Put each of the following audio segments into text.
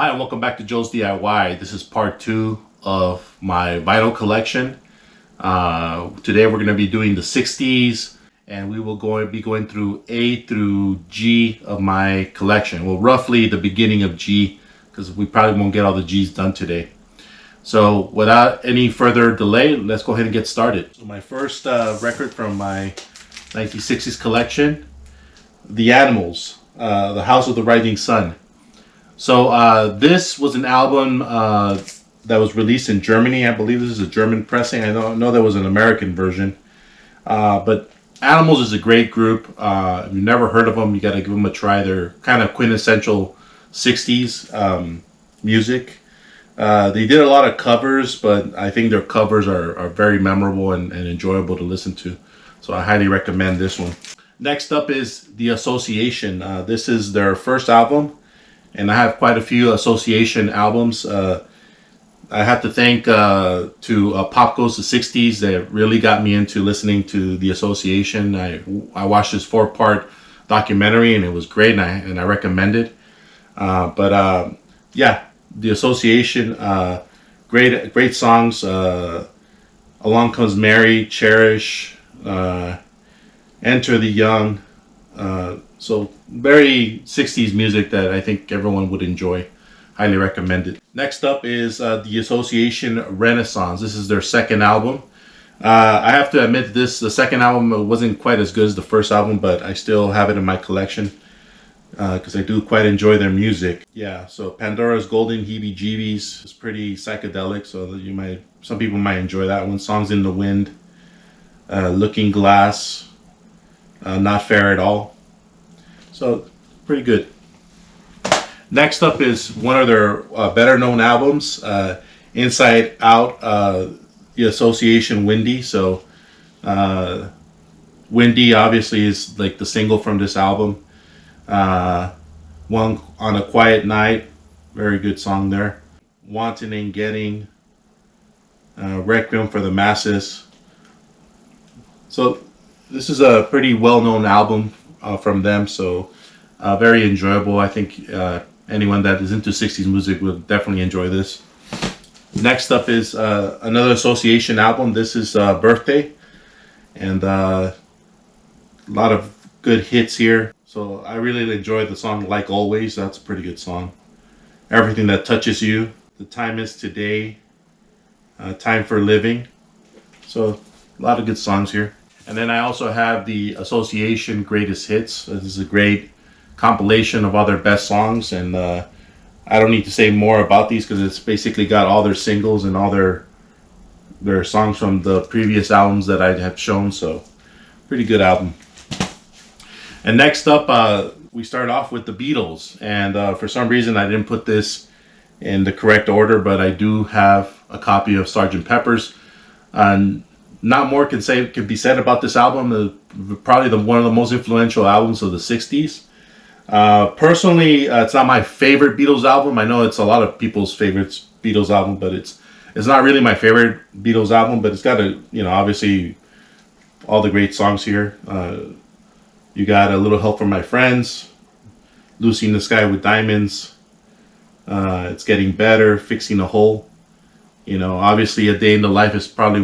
Hi and welcome back to Joe's DIY. This is part 2 of my vinyl collection. Today we're going to be doing the 60s and we will be going through A through G of my collection. Well, roughly the beginning of G, because we probably won't get all the G's done today. So without any further delay, let's go ahead and get started. So my first record from my 1960s collection, The Animals, The House of the Rising Sun. So this was an album that was released in Germany. I believe this is a German pressing. I know there was an American version. But Animals is a great group. If you've never heard of them, you got to give them a try. They're kind of quintessential 60s music. They did a lot of covers, but I think their covers are very memorable and enjoyable to listen to. So I highly recommend this one. Next up is The Association. This is their first album. And I have quite a few Association albums. I have to thank Pop Goes the 60s that really got me into listening to The Association. I watched this 4-part documentary and it was great, and I recommend it. Yeah, The Association, great songs. Along Comes Mary, Cherish, Enter the Young. So very 60s music that I think everyone would enjoy. Highly recommend it. Next up is The Association Renaissance. This is their second album. I have to admit the second album wasn't quite as good as the first album, but I still have it in my collection because I do quite enjoy their music. Yeah, so Pandora's Golden Heebie-Jeebies is pretty psychedelic, so some people might enjoy that one. Songs in the Wind, Looking Glass, Not Fair at All. So, pretty good. Next up is one of their better known albums, Inside Out, The Association Windy. So, Windy obviously is like the single from this album. One on a Quiet Night, very good song there. Wanting and Getting, Requiem for the Masses. So, this is a pretty well known album from them, so very enjoyable. I think anyone that is into 60s music will definitely enjoy this. Next up is another Association album. This is Birthday, and a lot of good hits here. So I really enjoyed the song Like Always. That's a pretty good song. Everything That Touches You, The Time Is Today, Time for Living. So a lot of good songs here. And then I also have the Association Greatest Hits. This is a great compilation of all their best songs, and I don't need to say more about these because it's basically got all their singles and all their songs from the previous albums that I have shown. So, pretty good album. And next up, we start off with the Beatles, and for some reason I didn't put this in the correct order, but I do have a copy of Sgt. Pepper's. And not more can be said about this album. Probably one of the most influential albums of the 60s. Personally, it's not my favorite Beatles album. I know it's a lot of people's favorite Beatles album, but it's not really my favorite Beatles album. But it's got obviously all the great songs here. You got A Little Help from My Friends, Lucy in the Sky with Diamonds, It's Getting Better, Fixing a Hole. Obviously A Day in the Life is probably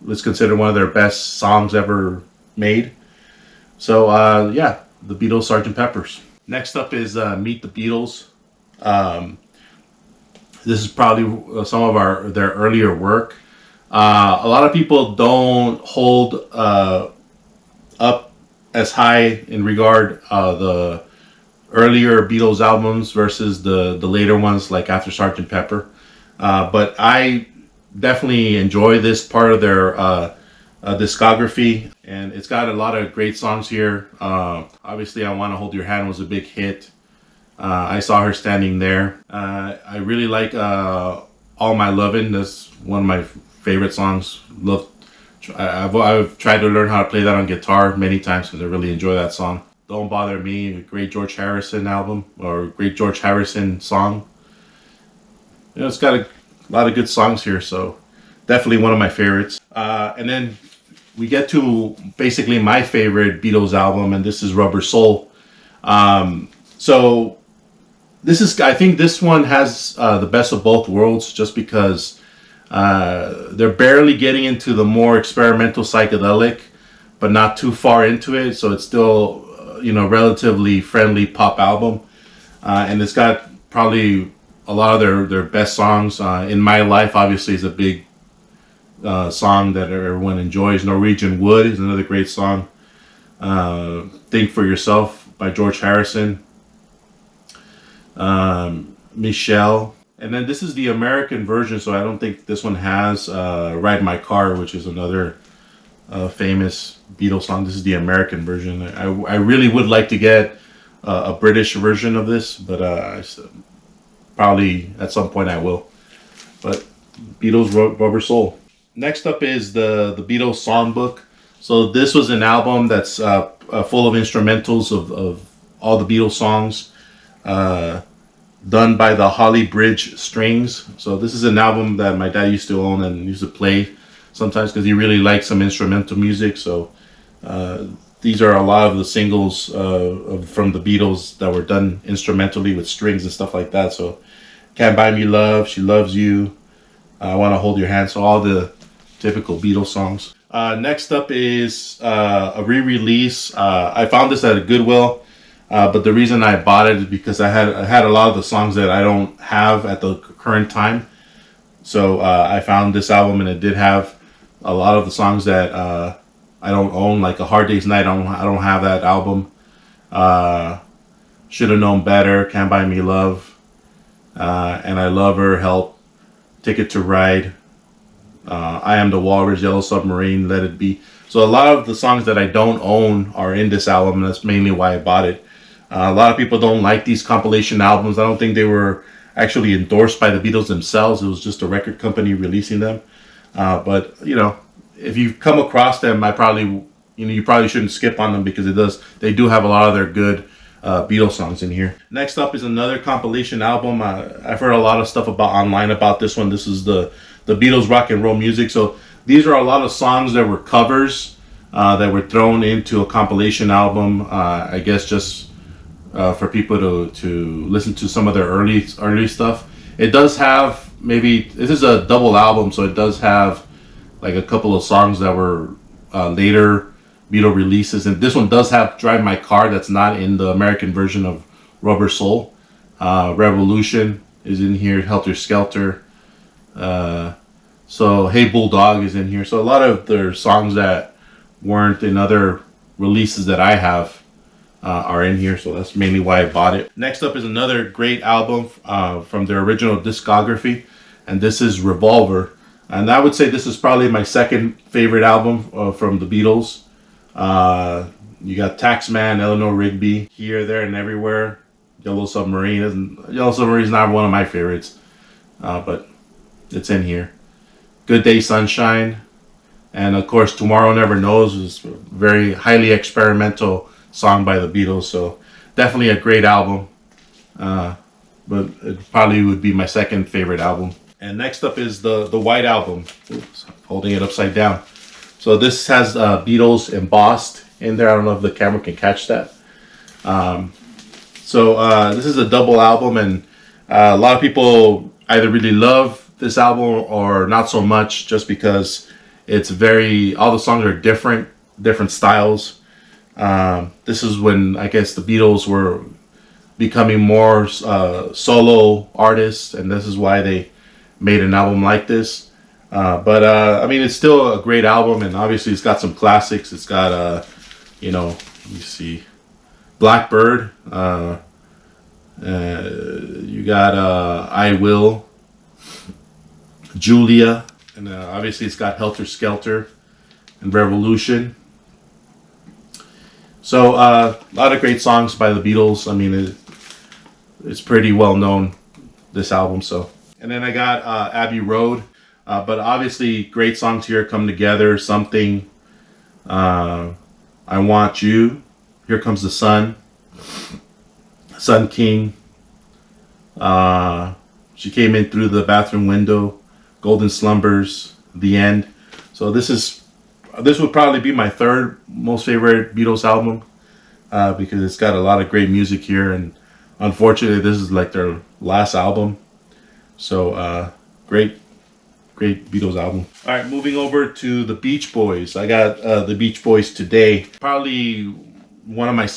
it's considered one of their best songs ever made. So, yeah, the Beatles, Sgt. Pepper's. Next up is Meet the Beatles. This is probably some of their earlier work. A lot of people don't hold up as high in regard the earlier Beatles albums versus the later ones like after Sgt. Pepper. But I definitely enjoy this part of their discography, and it's got a lot of great songs here. Obviously, I Want to Hold Your Hand was a big hit. I Saw Her Standing There. I really like All My Lovin'. That's one of my favorite songs. I've tried to learn how to play that on guitar many times because I really enjoy that song. Don't Bother Me, a great George Harrison album, or great George Harrison song. It's got a lot of good songs here, so definitely one of my favorites. And then we get to basically my favorite Beatles album, and this is Rubber Soul. So This is, I think this one has the best of both worlds, just because they're barely getting into the more experimental psychedelic, but not too far into it. So it's still, relatively friendly pop album. And it's got probably a lot of their best songs. In My Life, obviously, is a big song that everyone enjoys. Norwegian Wood is another great song. Think for Yourself by George Harrison. Michelle. And then this is the American version, so I don't think this one has Ride My Car, which is another famous Beatles song. This is the American version. I really would like to get a British version of this, but probably at some point I will. But Beatles Rubber Soul. Next up is the Beatles Songbook. So this was an album that's full of instrumentals of all the Beatles songs, done by the Holly Bridge Strings. So this is an album that my dad used to own and used to play sometimes because he really liked some instrumental music. So these are a lot of the singles from the Beatles that were done instrumentally with strings and stuff like that. So Can't Buy Me Love, She Loves You, I Want to Hold Your Hand. So all the typical Beatles songs. Next up is a re-release. I found this at a Goodwill, but the reason I bought it is because I had a lot of the songs that I don't have at the current time. So I found this album, and it did have a lot of the songs that I don't own, like A Hard Day's Night. I don't have that album. Should Have Known Better, Can't Buy Me Love, and I Love Her, Help, Ticket to Ride, I Am the Walrus, Yellow Submarine, Let It Be. So a lot of the songs that I don't own are in this album, and that's mainly why I bought it. A lot of people don't like these compilation albums. I don't think they were actually endorsed by the Beatles themselves. It was just a record company releasing them. But if you come across them, you probably shouldn't skip on them because they do have a lot of their good Beatles songs in here. Next up is another compilation album. I've heard a lot of stuff online about this one. This is the Beatles Rock and Roll Music. So these are a lot of songs that were covers that were thrown into a compilation album. I guess just for people to listen to some of their early stuff. It does have this is a double album, so it does have like a couple of songs that were later Beatle releases, and this one does have Drive My Car. That's not in the American version of Rubber Soul. Revolution is in here. Helter Skelter. So Hey Bulldog is in here. So a lot of their songs that weren't in other releases that I have are in here. So that's mainly why I bought it. Next up is another great album from their original discography, and this is Revolver. And I would say this is probably my second favorite album from the Beatles. You got Taxman, Eleanor Rigby, Here, There, and Everywhere. Yellow Submarine is not one of my favorites, but it's in here. Good Day Sunshine, and of course Tomorrow Never Knows is a very highly experimental song by the Beatles. So definitely a great album, but it probably would be my second favorite album. And next up is the White Album. Oops, holding it upside down. So this has Beatles embossed in there. I don't know if the camera can catch that. So this is a double album, and a lot of people either really love this album or not so much, just because it's all the songs are different styles. This is when I guess the Beatles were becoming more solo artists, and this is why they made an album like this. But it's still a great album, and obviously it's got some classics. It's got let me see, Blackbird. You got I Will, Julia, and obviously it's got Helter Skelter and Revolution. So a lot of great songs by the Beatles. It's pretty well known, this album. So, and then I got Abbey Road, but obviously great songs here. Come Together, Something, I Want You, Here Comes the Sun, Sun King, She Came In Through the Bathroom Window, Golden Slumbers, The End. So this would probably be my third most favorite Beatles album, because it's got a lot of great music here, and Unfortunately, this is like their last album. So great Beatles album. All right, moving over to the Beach Boys. I got the Beach Boys today. Probably one of my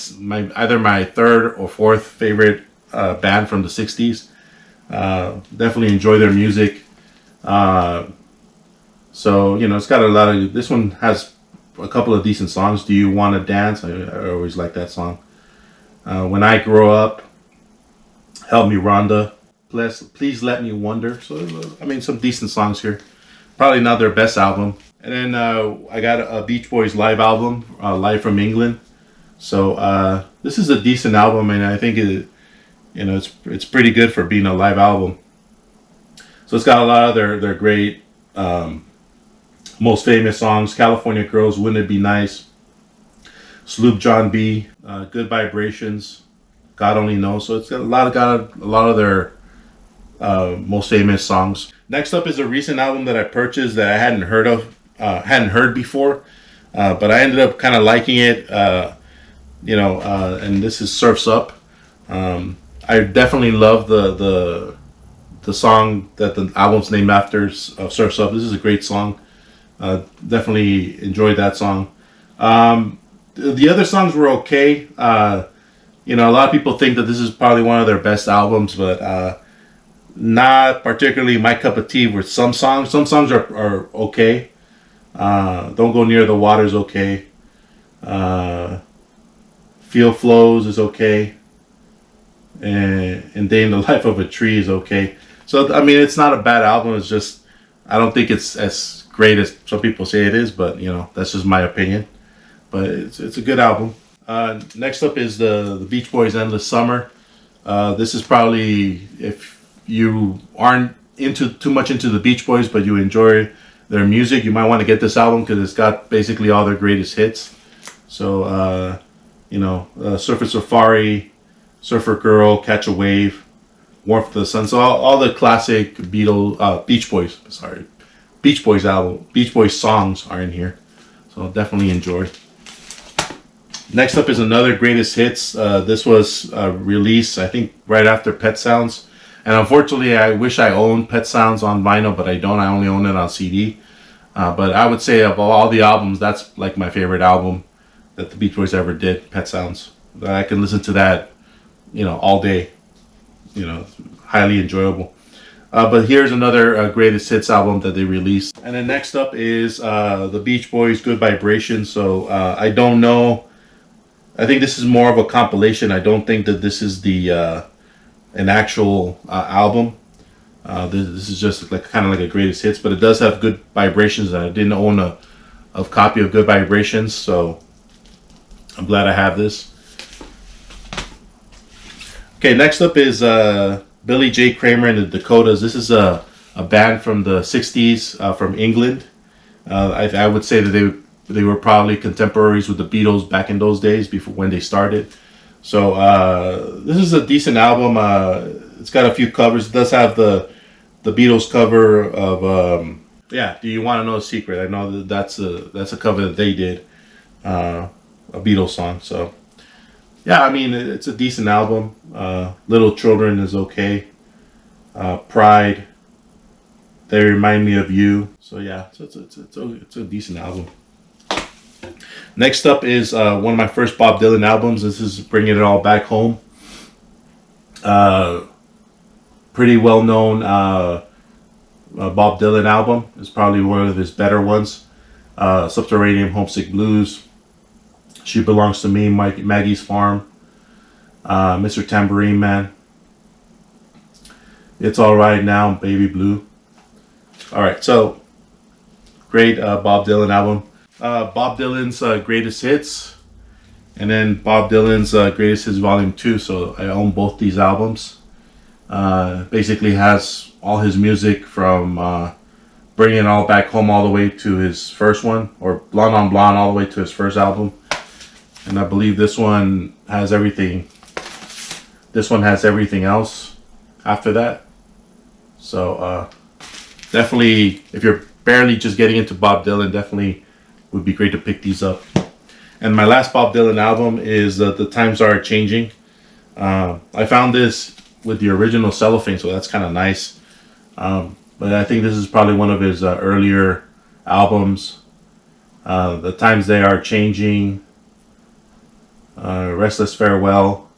either my third or fourth favorite band from the '60s. Definitely enjoy their music. So it's got a lot of. This one has a couple of decent songs. Do You Want to Dance? I always like that song. When I Grow Up, Help Me Rhonda. Please Let Me Wonder. So, some decent songs here. Probably not their best album. And then I got a Beach Boys live album, Live from England. So this is a decent album, and I think it's pretty good for being a live album. So it's got a lot of their great, most famous songs. California Girls, Wouldn't It Be Nice? Sloop John B, Good Vibrations, God Only Knows. So it's got a lot of their most famous songs. Next up is a recent album that I purchased that I hadn't heard before, but I ended up kind of liking it. And this is Surf's Up. I definitely love the song that the album's named after, Surf's Up. This is a great song. Definitely enjoyed that song. The other songs were okay. A lot of people think that this is probably one of their best albums, but not particularly my cup of tea with some songs. Some songs are okay. Don't Go Near the Water is okay. Feel Flows is okay. And Day in the Life of a Tree is okay. So, it's not a bad album. It's just, I don't think it's as great as some people say it is, but, that's just my opinion. But it's a good album. Next up is the Beach Boys' Endless Summer. This is probably, if you aren't too much into the Beach Boys, but you enjoy their music, you might want to get this album because it's got basically all their greatest hits. So, Surfer Safari, Surfer Girl, Catch a Wave, Warmth of the Sun. So all the classic Beach Boys album, Beach Boys songs are in here. So definitely enjoy. Next up is another greatest hits. This was released, I think, right after Pet Sounds. And unfortunately, I wish I owned Pet Sounds on vinyl, but I don't. I only own it on CD. But I would say of all the albums, that's like my favorite album that the Beach Boys ever did, Pet Sounds. I can listen to that, all day. Highly enjoyable. But here's another greatest hits album that they released. And then next up is the Beach Boys' Good Vibrations. So I don't know. I think this is more of a compilation. I don't think that this is an actual album. This is just kind of like a greatest hits, but it does have Good Vibrations. I didn't own a copy of Good Vibrations, so I'm glad I have this. Okay, next up is Billy J. Kramer and the Dakotas. This is a band from the 60s from England. I would say that they were probably contemporaries with the Beatles back in those days, before when they started. So this is a decent album. It's got a few covers. It does have the Beatles cover of Do You Want to Know a Secret? I know that's a cover that they did, a Beatles song. So yeah, it's a decent album. Little Children is okay. Pride, They Remind Me of You. So yeah, it's a decent album. Next up is one of my first Bob Dylan albums. This is Bringing It All Back Home. Pretty well known Bob Dylan album. It's probably one of his better ones. Subterranean Homesick Blues, She Belongs to Me, Maggie's Farm, Mr. Tambourine Man, It's All Right Now, Baby Blue. Alright, so great Bob Dylan album. Bob Dylan's Greatest Hits, and then Bob Dylan's Greatest Hits Volume 2. So I own both these albums. Basically has all his music from Bringing It All Back Home all the way to his first one, or Blonde on Blonde all the way to his first album. And I believe this one has everything. This one has everything else after that. So definitely, if you're barely just getting into Bob Dylan, definitely would be great to pick these up. And my last Bob Dylan album is The Times Are Changing. I found this with the original cellophane, so that's kind of nice. But I think this is probably one of his earlier albums. The Times They Are Changing, Restless Farewell,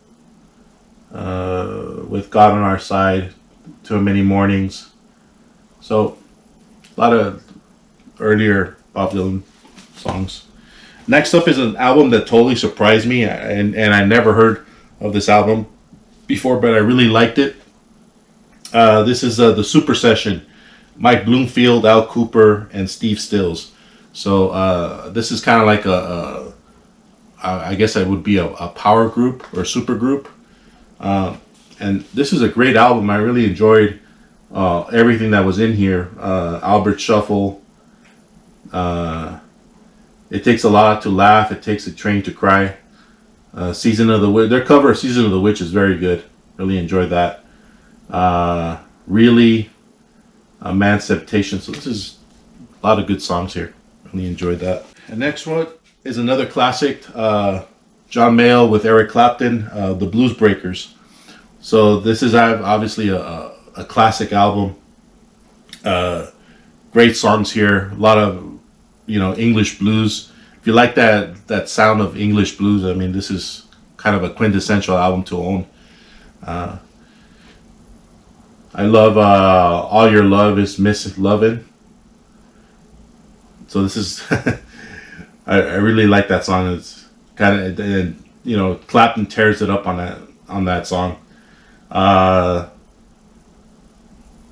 With God on Our Side, Too Many Mornings. So a lot of earlier Bob Dylan songs. Next up is an album that totally surprised me, and I never heard of this album before, but I really liked it. This is the Super Session, Mike Bloomfield, Al Cooper, and Steve Stills. So this is kind of like I guess it would be a power group or super group. And this is a great album. I really enjoyed everything that was in here. Albert Shuffle. It Takes a Lot to Laugh. It Takes a Train to Cry. Season of the Witch. Their cover of Season of the Witch is very good. Really enjoyed that. Really, Emancipation. So this is a lot of good songs here. Really enjoyed that. And next one is another classic. John Mayall with Eric Clapton, The Blues Breakers. So this is obviously a classic album. Great songs here. A lot of English blues. If you like that sound of English blues, I mean, this is kind of a quintessential album to own. I love All Your Love Is Miss Lovin'. So this is I really like that song. It's kind of, and Clapton tears it up on that song.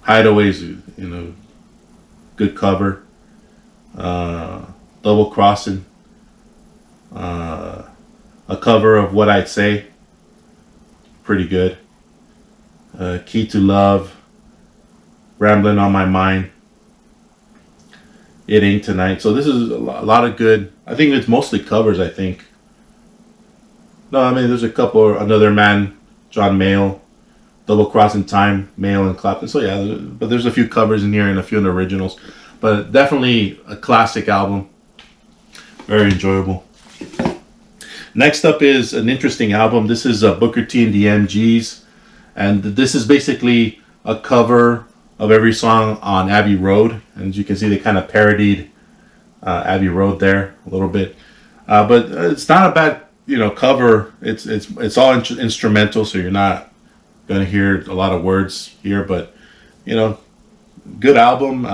Hideaways, good cover. Double Crossing, a cover of What I'd Say, pretty good. Key to Love, Rambling on My Mind, It Ain't Tonight. So this is a lot of good. I think it's mostly covers, I think. No, I mean, there's a couple. Another Man, John Mayall, Double Crossing Time, Mayall and Clapton. So yeah, but there's a few covers in here and a few of the originals. But definitely a classic album. Very enjoyable. Next up is an interesting album. This is Booker T and the MGs. And this is basically a cover of every song on Abbey Road. And as you can see, they kind of parodied Abbey Road there a little bit. But it's not a bad cover. It's all instrumental, so you're not going to hear a lot of words here. But, good album.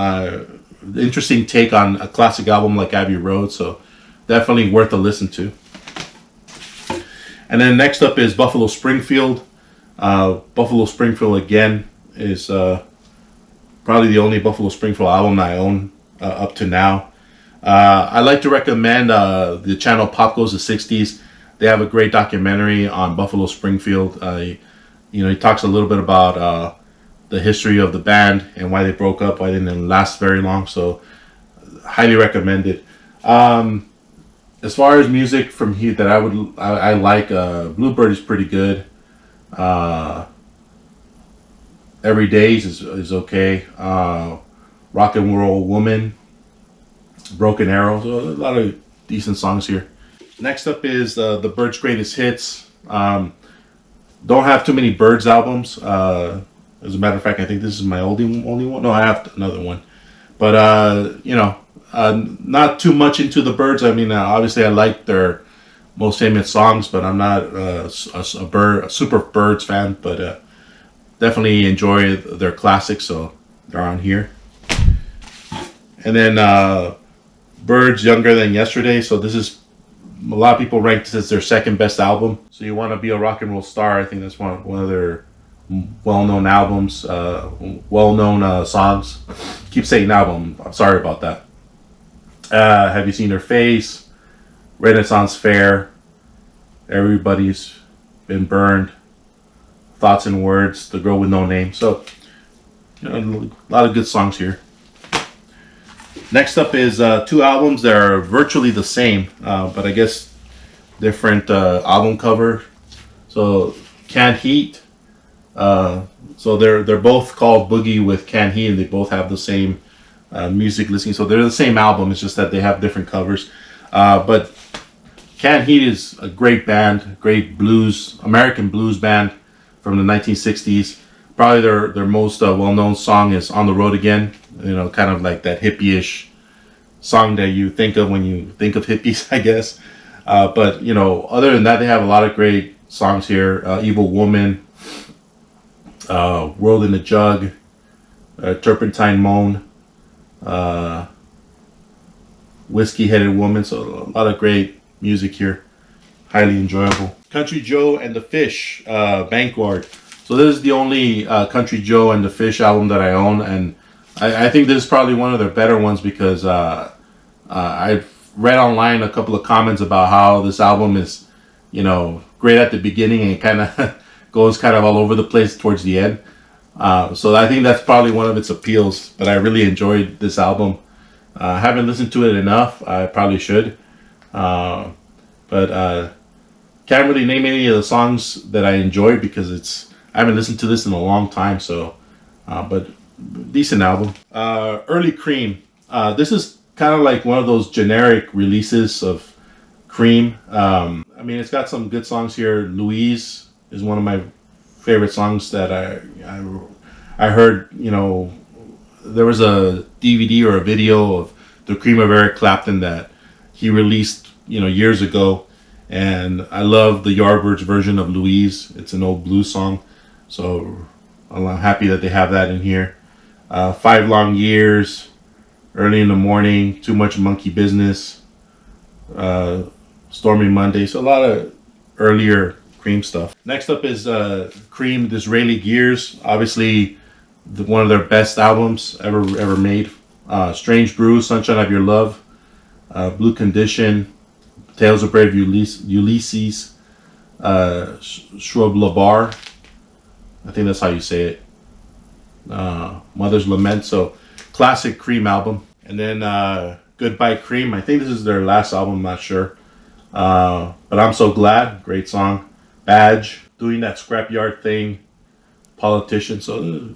Interesting take on a classic album like Abbey Road, so definitely worth a listen to. And then next up is Buffalo Springfield. Buffalo Springfield again is probably the only Buffalo Springfield album I own up to now. I like to recommend the channel Pop Goes the 60s. They have a great documentary on Buffalo Springfield. He talks a little bit about the history of the band and why they broke up, why they didn't last very long. So, highly recommended. As far as music from here that I like, Bluebird is pretty good. Every Days is okay. Rock and Roll Woman, Broken Arrow. So a lot of decent songs here. Next up is the Byrds Greatest Hits. Don't have too many Byrds albums. As a matter of fact, I think this is my only one. No, I have another one. But, not too much into the Byrds. I mean, obviously I like their most famous songs, but I'm not a super Byrds fan. But definitely enjoy their classics, so they're on here. And then Byrds Younger Than Yesterday. So this is, a lot of people rank this as their second best album. So You Want to Be a Rock and Roll Star. I think that's one of their well-known albums, well-known songs. Keep saying album. I'm sorry about that. Have You Seen Her Face? Renaissance Fair. Everybody's Been Burned. Thoughts and Words. The Girl with No Name. So, a lot of good songs here. Next up is two albums that are virtually the same, but I guess different album cover. So, Canned Heat. So they're both called Boogie with Canned Heat, and they both have the same music listing. So they're the same album. It's just that they have different covers. But Canned Heat is a great band, great blues, American blues band from the 1960s. Probably their most well-known song is On the Road Again. You know, kind of like that hippie-ish song that you think of when you think of hippies, I guess. But, you know, other than that, they have a lot of great songs here. Evil Woman, World in a Jug, Turpentine Moan, Whiskey Headed Woman. So a lot of great music here. Highly enjoyable. Country Joe and the Fish, Bankward. So this is the only Country Joe and the Fish album that I own, and I think this is probably one of their better ones because I've read online a couple of comments about how this album is, you know, great at the beginning and kind of goes kind of all over the place towards the end. So I think that's probably one of its appeals, but I really enjoyed this album. I haven't listened to it enough. I probably should. But can't really name any of the songs that I enjoy because I haven't listened to this in a long time. So, but decent album. Early Cream. This is kind of like one of those generic releases of Cream. I mean, it's got some good songs here. Louise is one of my favorite songs that I heard. You know, there was a DVD or a video of the Cream of Eric Clapton that he released, you know, years ago, and I love the Yardbirds version of Louise. It's an old blues song, so I'm happy that they have that in here. 5 Long Years, Early in the Morning, Too Much Monkey Business, Stormy Monday. So a lot of earlier Cream stuff. Next up is Cream Disraeli Gears. Obviously, one of their best albums ever made. Strange Brew, Sunshine of Your Love, Blue Condition, Tales of Brave Ulysses, Shrub Labar. I think that's how you say it. Mother's Lament. So classic Cream album. And then Goodbye Cream. I think this is their last album. I'm not sure. But I'm So Glad. Great song. Badge. Doing That Scrapyard Thing. Politician. So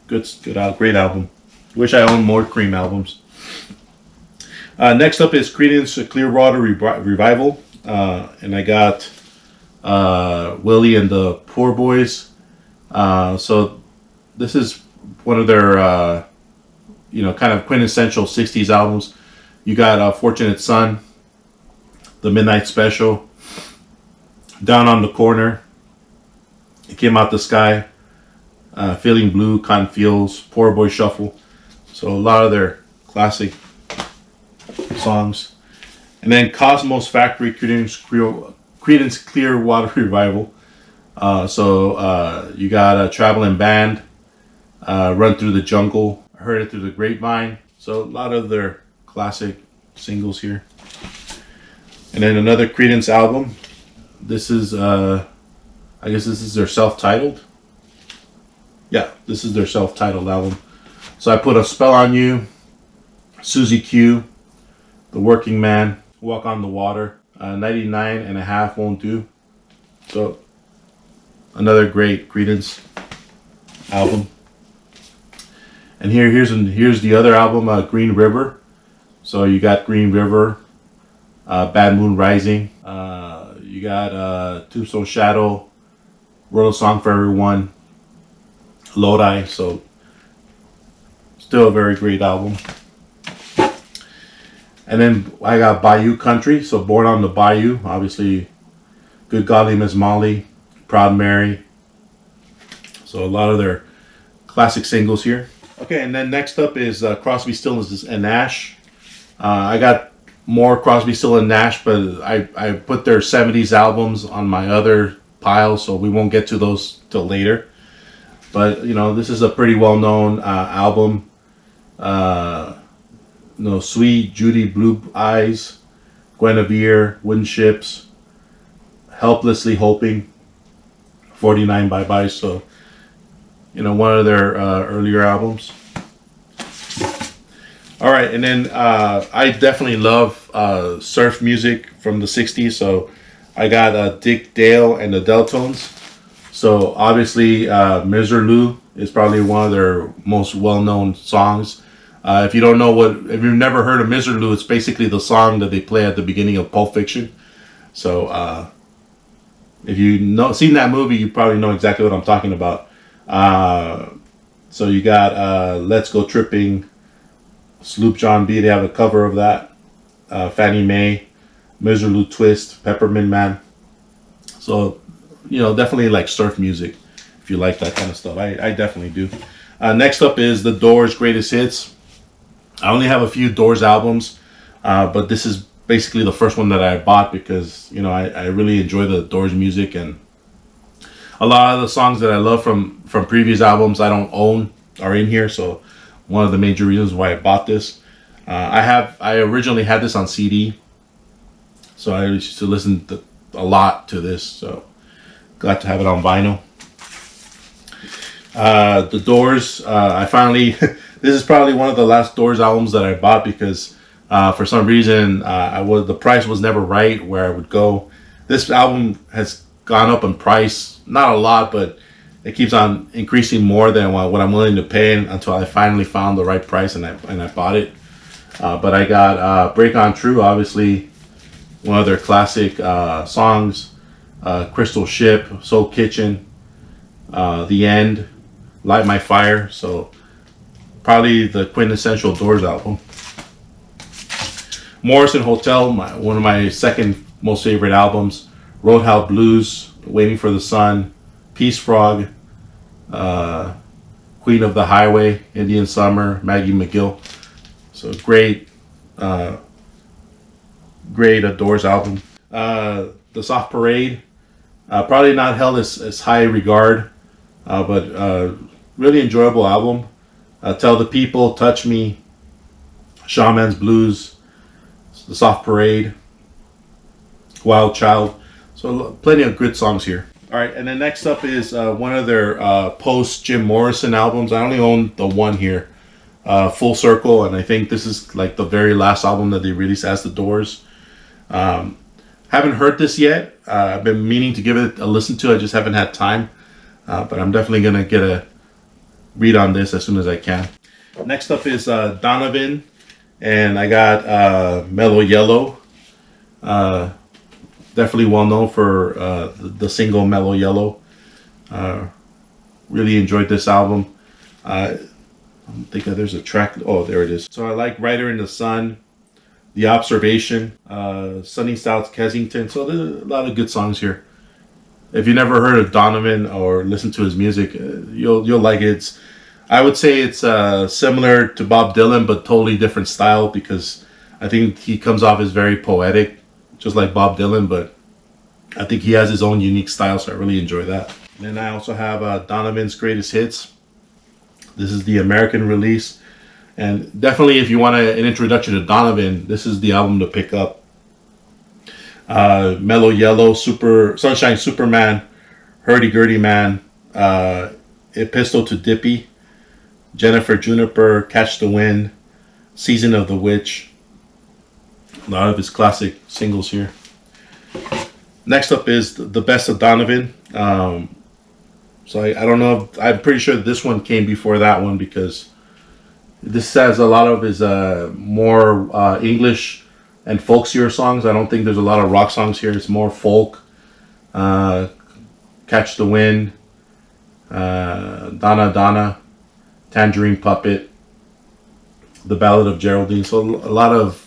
great album. Wish I owned more Cream albums. Next up is Creedence Clearwater Revival. And I got Willie and the Poor Boys. So this is one of their you know, kind of quintessential 60s albums. You got Fortunate Son, The Midnight Special, Down on the Corner, It Came Out the Sky, Feeling Blue, Cotton Fields, Poor Boy Shuffle. So a lot of their classic songs. And then Cosmos Factory, Creedence Clearwater Revival. So you got Traveling Band, Run Through the Jungle, Heard It Through the Grapevine. So a lot of their classic singles here. And then another Creedence album. This is, I guess this is their self-titled. Yeah, this is their self-titled album. So I put A Spell on You, Susie Q, The Working Man, Walk on the Water, 99 and a Half Won't Do. So another great Creedence album. And here's the other album, Green River. So you got Green River, Bad Moon Rising. You got Tombstone Shadow, Wrote a Song for Everyone, Lodi. So still a very great album. And then I got Bayou Country. So Born on the Bayou, obviously. Good Golly Miss Molly, Proud Mary. So a lot of their classic singles here. Okay, and then next up is Crosby, Stills and Nash. I got more Crosby, Stills and Nash, but I put their 70s albums on my other pile, so we won't get to those till later. But, you know, this is a pretty well-known album. Sweet Judy Blue Eyes, Guinevere, Wooden Ships, Helplessly Hoping, 49 Bye Bye. So, you know, one of their earlier albums. All right, and then I definitely love surf music from the 60s. So I got Dick Dale and the Deltones. So obviously Misirlou is probably one of their most well-known songs. If you don't know if you've never heard of Misirlou, it's basically the song that they play at the beginning of Pulp Fiction. So if you know seen that movie, you probably know exactly what I'm talking about. So you got Let's Go Tripping, Sloop John B. They have a cover of that. Fannie Mae, Miserlou Twist, Peppermint Man. So, definitely like surf music if you like that kind of stuff. I definitely do. Next up is The Doors' Greatest Hits. I only have a few Doors albums, but this is basically the first one that I bought because, I really enjoy the Doors music, and a lot of the songs that I love from previous albums I don't own are in here. So one of the major reasons why I bought this. I originally had this on CD, so I used to listen a lot to this. So glad to have it on vinyl. The Doors. I finally. This is probably one of the last Doors albums that I bought because for some reason the price was never right where I would go. This album has gone up in price, not a lot, but it keeps on increasing more than what I'm willing to pay until I finally found the right price and I bought it. But I got Break On True, obviously one of their classic songs, Crystal Ship, Soul Kitchen, The End, Light My Fire. So probably the quintessential Doors album. Morrison Hotel, one of my second most favorite albums. Roadhouse Blues, Waiting for the Sun, Peace Frog, Queen of the Highway, Indian Summer, Maggie McGill. So great Doors album. The Soft Parade, probably not held as high regard, but really enjoyable album. Tell the People, Touch Me, Shaman's Blues, The Soft Parade, Wild Child. So plenty of good songs here. All right, and then next up is one of their post Jim Morrison albums. I only own the one here, Full Circle, and I think this is like the very last album that they released as the Doors. Haven't heard this yet. I've been meaning to give it a listen to. I just haven't had time, but I'm definitely gonna get a read on this as soon as I can. Next up is Donovan, and I got Mellow Yellow. Definitely well known for the single Mellow Yellow. Really enjoyed this album. I think there's a track. Oh, there it is. So I like Rider in the Sun, The Observation, Sunny South Kensington. So there's a lot of good songs here. If you never heard of Donovan or listened to his music, you'll like it. I would say it's similar to Bob Dylan, but totally different style because I think he comes off as very poetic, just like Bob Dylan, but I think he has his own unique style, so I really enjoy that. And then I also have Donovan's Greatest Hits. This is the American release, and definitely if you want an introduction to Donovan, this is the album to pick up. Mellow Yellow, Sunshine Superman, Hurdy Gurdy Man, Epistle to Dippy, Jennifer Juniper, Catch the Wind, Season of the Witch. A lot of his classic singles here. Next up is The Best of Donovan. So I don't know. I'm pretty sure this one came before that one because this has a lot of his more English and folksier songs. I don't think there's a lot of rock songs here. It's more folk. Catch the Wind, Donna Donna, Tangerine Puppet, The Ballad of Geraldine. So a lot of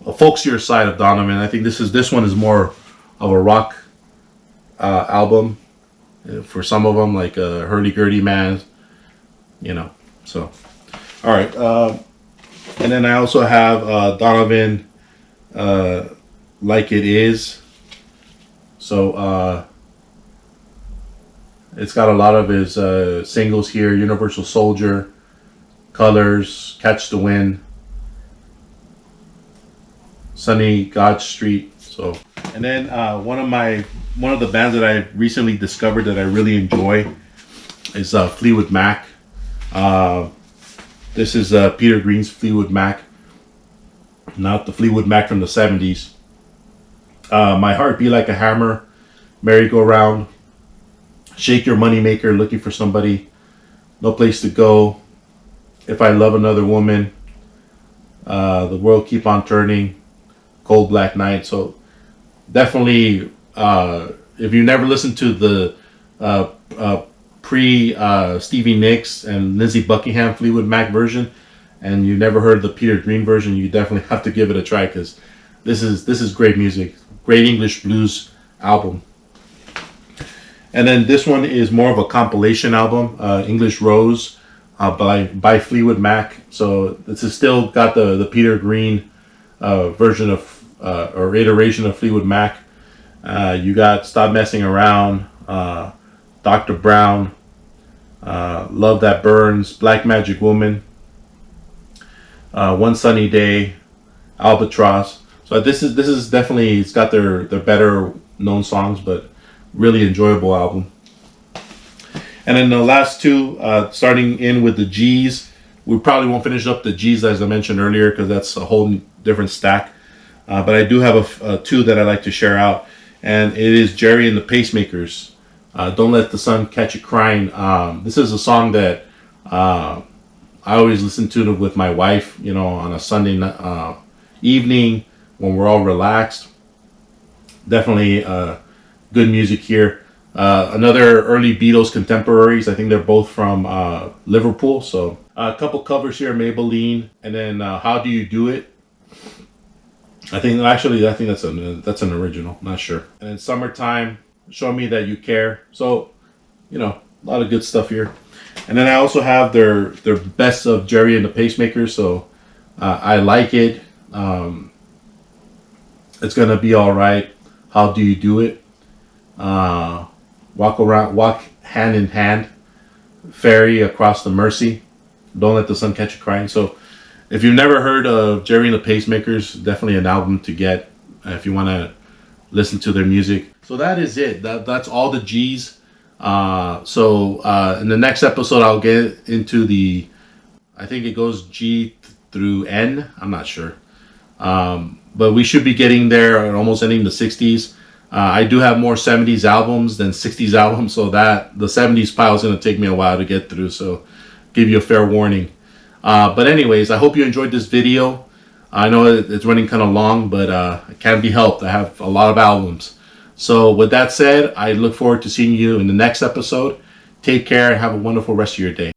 a folksier side of Donovan. I think this one is more of a rock album for some of them, like Hurdy Gurdy Man, So, all right, and then I also have Donovan, Like It Is. So it's got a lot of his singles here: Universal Soldier, Colors, Catch the Wind, Sunny God Street. So, and then one of the bands that I recently discovered that I really enjoy is Fleetwood Mac. This is Peter Green's Fleetwood Mac, not the Fleetwood Mac from the 70s. My Heart Beat Like a Hammer, Merry Go Round, Shake Your Moneymaker, Looking for Somebody, No Place to Go, If I Love Another Woman, The World Keep on Turning, Cold Black Night. So definitely, if you never listened to the uh, pre Stevie Nicks and Lindsey Buckingham Fleetwood Mac version, and you never heard the Peter Green version, you definitely have to give it a try, because this is great music, great English blues album. And then this one is more of a compilation album, English Rose, by Fleetwood Mac. So this is still got the Peter Green version of or iteration of Fleetwood Mac. You got Stop Messing Around, Dr. Brown, Love That Burns, Black Magic Woman, One Sunny Day, Albatross. So this is definitely, it's got their better known songs, but really enjoyable album. And then the last two, starting in with the G's. We probably won't finish up the G's as I mentioned earlier, because that's a whole different stack. But I do have two that I like to share out, and it is Jerry and the Pacemakers. Don't Let the Sun Catch You Crying. This is a song that I always listen to with my wife, on a Sunday evening when we're all relaxed. Definitely good music here. Another early Beatles contemporaries. I think they're both from Liverpool. So a couple covers here, Maybelline, and then How Do You Do It? I think that's an original. Not sure. And then Summertime, Show Me That You Care. So, a lot of good stuff here. And then I also have their best of Jerry and the Pacemakers. So I Like It. It's Gonna Be All Right. How Do You Do It? Walk Hand in Hand, Ferry Across the Mersey, Don't Let the Sun Catch You Crying. So if you've never heard of Jerry and the Pacemakers, definitely an album to get if you want to listen to their music. So that is it. That's all the G's. So in the next episode, I'll get into I think it goes G through N. I'm not sure. But we should be getting there and almost ending the 60s. I do have more 70s albums than 60s albums, so that the 70s pile is going to take me a while to get through, so give you a fair warning. But anyways, I hope you enjoyed this video. I know it's running kind of long, but it can't be helped. I have a lot of albums. So with that said, I look forward to seeing you in the next episode. Take care and have a wonderful rest of your day.